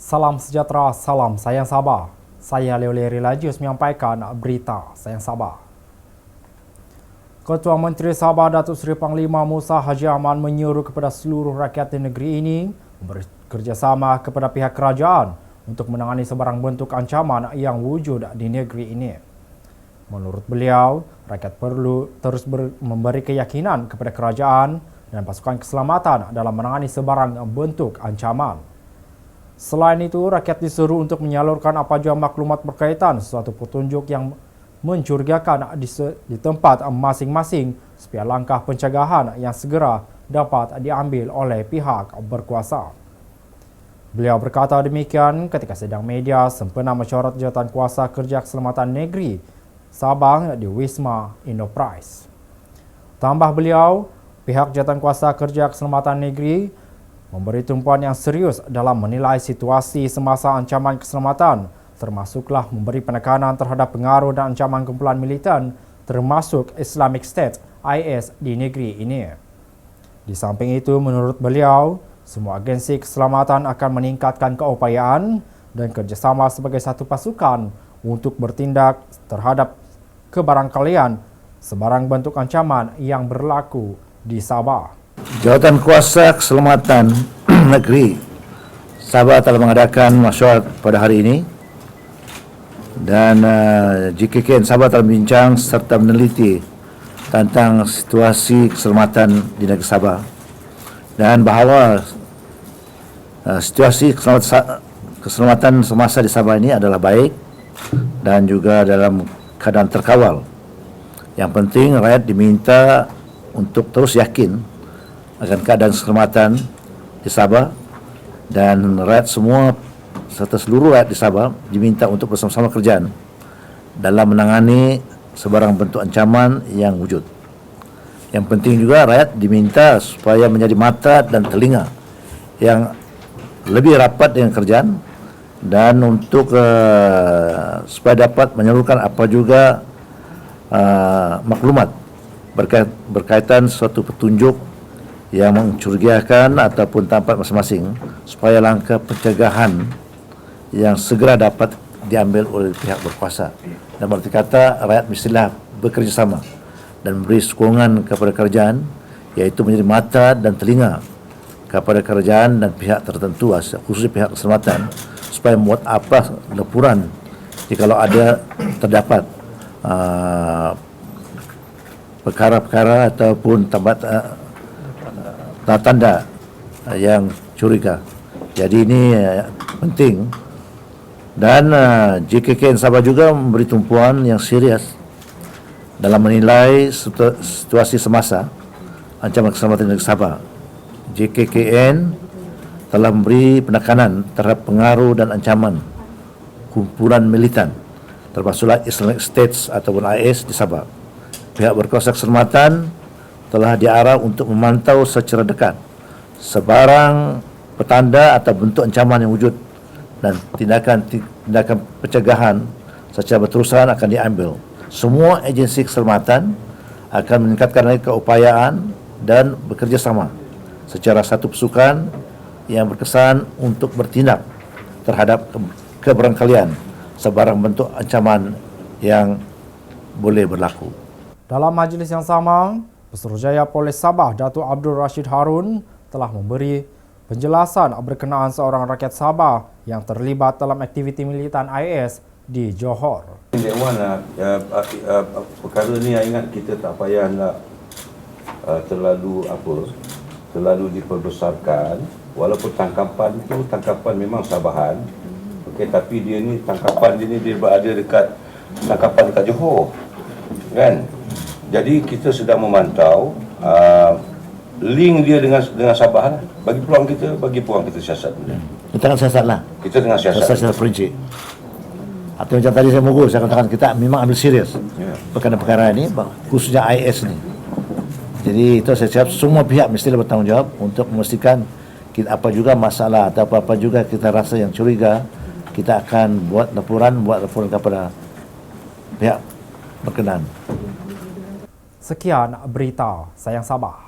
Salam sejahtera, salam sayang Sabah. Saya Leo Leri Lajius menyampaikan berita sayang Sabah. Ketua Menteri Sabah Datuk Seri Panglima Musa Haji Ahmad menyuruh kepada seluruh rakyat di negeri ini bekerjasama kepada pihak kerajaan untuk menangani sebarang bentuk ancaman yang wujud di negeri ini. Menurut beliau, rakyat perlu terus memberi keyakinan kepada kerajaan dan pasukan keselamatan dalam menangani sebarang bentuk ancaman. Selain itu, rakyat disuruh untuk menyalurkan apa jua maklumat berkaitan sesuatu petunjuk yang mencurigakan di tempat masing-masing supaya langkah pencegahan yang segera dapat diambil oleh pihak berkuasa. Beliau berkata demikian ketika sidang media sempena mesyuarat Jawatan Kuasa Kerja Keselamatan Negeri Sabah di Wisma Enterprise. Tambah beliau, pihak Jawatan Kuasa Kerja Keselamatan Negeri memberi tumpuan yang serius dalam menilai situasi semasa ancaman keselamatan, termasuklah memberi penekanan terhadap pengaruh dan ancaman kumpulan militan termasuk Islamic State (IS) di negeri ini. Di samping itu, menurut beliau, semua agensi keselamatan akan meningkatkan keupayaan dan kerjasama sebagai satu pasukan untuk bertindak terhadap kebarangkalian sebarang bentuk ancaman yang berlaku di Sabah. Jawatan Kuasa Keselamatan Negeri Sabah telah mengadakan mesyuarat pada hari ini dan JKKN Sabah telah membincang serta meneliti tentang situasi keselamatan di negeri Sabah dan bahawa situasi keselamatan semasa di Sabah ini adalah baik dan juga dalam keadaan terkawal. Yang penting rakyat diminta untuk terus yakin akan keadaan keselamatan di Sabah dan rakyat semua serta seluruh rakyat di Sabah diminta untuk bersama-sama kerjaan dalam menangani sebarang bentuk ancaman yang wujud. Yang penting juga rakyat diminta supaya menjadi mata dan telinga yang lebih rapat dengan kerjaan dan untuk supaya dapat menyalurkan apa juga maklumat berkaitan suatu petunjuk yang mencurigakan ataupun tempat masing-masing supaya langkah pencegahan yang segera dapat diambil oleh pihak berkuasa. Dan berarti kata rakyat mestilah bekerjasama dan memberi sokongan kepada kerajaan, iaitu menjadi mata dan telinga kepada kerajaan dan pihak tertentu, khususnya pihak keselamatan, supaya membuat apa laporan jikalau ada terdapat perkara-perkara ataupun tanda yang curiga. Jadi ini penting dan JKKN Sabah juga memberi tumpuan yang serius dalam menilai situasi semasa ancaman keselamatan negeri Sabah. JKKN telah memberi penekanan terhadap pengaruh dan ancaman kumpulan militan termasuklah Islamic States ataupun IS di Sabah. Pihak berkuasa keselamatan telah diarah untuk memantau secara dekat sebarang petanda atau bentuk ancaman yang wujud dan tindakan pencegahan secara berterusan akan diambil. Semua agensi keselamatan akan meningkatkan lagi keupayaan dan bekerjasama secara satu pasukan yang berkesan untuk bertindak terhadap kebarangkalian sebarang bentuk ancaman yang boleh berlaku. Dalam majlis yang sama, Pesuruhjaya Polis Sabah Datuk Abdul Rashid Harun telah memberi penjelasan berkenaan seorang rakyat Sabah yang terlibat dalam aktiviti militan IS di Johor. Perkara ni saya ingat kita tak payah nak terlalu diperbesarkan, walaupun tangkapan itu tangkapan memang Sabahan. Okey, tapi dia ni tangkapan dia berada dekat tangkapan dekat Johor. Kan? Jadi kita sedang memantau link dia dengan Sabah lah. Bagi peluang kita siasat. Kita tengah siasat lah. Kita tengah siasat. Secara perinci. Atau macam tadi saya mogul, saya katakan kita memang ambil serius perkara-perkara ini, khususnya IS ni. Jadi itu saya siap semua pihak mestilah bertanggungjawab untuk memastikan apa juga masalah atau apa-apa juga kita rasa yang curiga, kita akan buat laporan kepada pihak berkenan. Sekian berita sayang Sabah.